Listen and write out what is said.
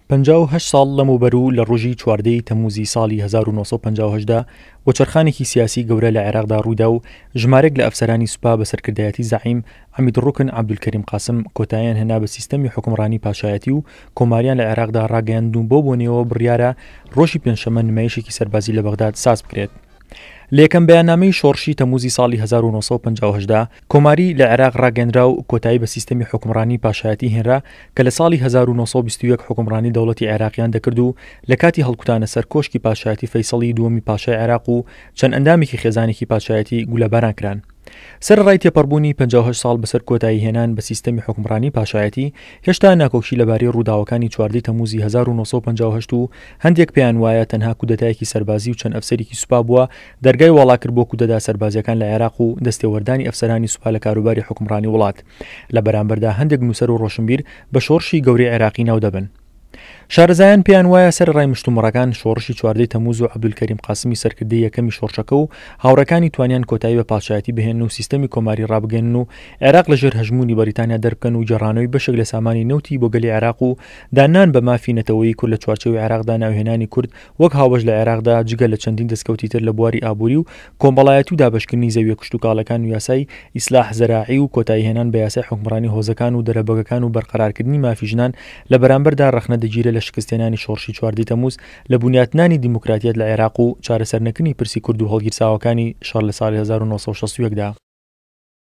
58 ساڵ لەمەوبەر لە ڕۆژی 14 تەمووزی ساڵی 1950دا وەچەرخانێکی سیاسی گەورە لە عێراقدا ڕوویدا و ژمارەك لە ئەفسەرانی سوپا بە سەرکردایەتی زەعیم حەمیدڕوکن عەبدولکەریم قاسم کۆتاییان هێنا بە سیستەمی حوکمڕانی پاشایەتی و کۆماریان لە عێراقدا ڕاگەیاندوون بۆ بۆنەوە بڕیارە ڕۆژی پێنجشەممە نمایشێکی سەربازی لە بەغداد ساز بکرێت. لە یەکەم بەیاننامەی شۆڕشی تەمووزی ساڵی 1950دا کۆماری لە عێراق ڕاگەندرا و کۆتایی بە سیستەمی حوکمڕانی پاشایەتی هێنرا کە لە ساڵی 1921 حوکمڕانی دەوڵەتی عێراقیان دەکرد و لە کاتی هەڵکوتانە سەر کۆشکی پاشایەتی فەیسەڵی دووەمی پاشای عێراق و چەند ئەندامێکی خێزانێکی پاشایەتی گولەباران کران. سەرڕای تێپەڕبوونی 58 ساڵ بەسەر کۆتایی هێنان بە سیستەمی حوکمڕانی پاشایەتی هێشتا ناکۆکشی لەبارەی ڕووداوەکانی 14 تەمووزی 1950 و هەندێک پێیان وایە تەنها کودەتایەکی سەربازی و چەند ئەفسەرێکی سوپا بووە دەرگای وەڵاکرد بۆ کودەدا سەربازیەکان لە عێراق و دەستێوەردانی ئەفسەرانی سوپا لە کاروباری حوکمڕانی وڵات. لە بەرامبەردا هەندێک نووسەر و ڕۆشنبیر بە شۆڕشی گەورەی عێراقی ناو دەبن. شارەزایان پێیان وایە سەرڕای مشتومڕەکان شۆڕشی 14 تەمووز و عەبدولکەریم قاسمی سەرکردەی یەکەمی شۆڕشەکە و هاوڕەکانی توانیان کۆتایی بە پاشایەتی بهێن و سیستەمی کۆماری ڕابگەن و عێراق لەژێر هەژمونی بەریتانیا دەربکەن و جێڕانەوەی بەشێک لە سامانی نەوتی بۆ گەلی عێراق و دانان بە مافی نەتەوەیی کورد لە چوارچێوی عێراقدا ناوهێنانی کورد وەک هاوبەش لە عێراقدا جگە لە چەندین دەستکەوتی تر لە بواری ئابووری و کۆمەڵایەتی و دابەشکردنی زەویە کشتوکاڵەکان و یاسای ئیسلاح زەراعی و کۆتایی هێنان بە یاسای حوکمڕانی هۆزەکان و دەرەبەگەکان و بەرقەرارکردنی مافی ژنان لە بەرامبەردا ڕەخنە دەگیرە لە شکستێنانی شۆڕشی 14 تەمووز لە بنیاتنانی دیموکراتیەت لە عێراق و چارەسەرنەکردنی پرسی کورد و هەڵگیرساوەکانی شەڕ لە ساڵی 1961دا.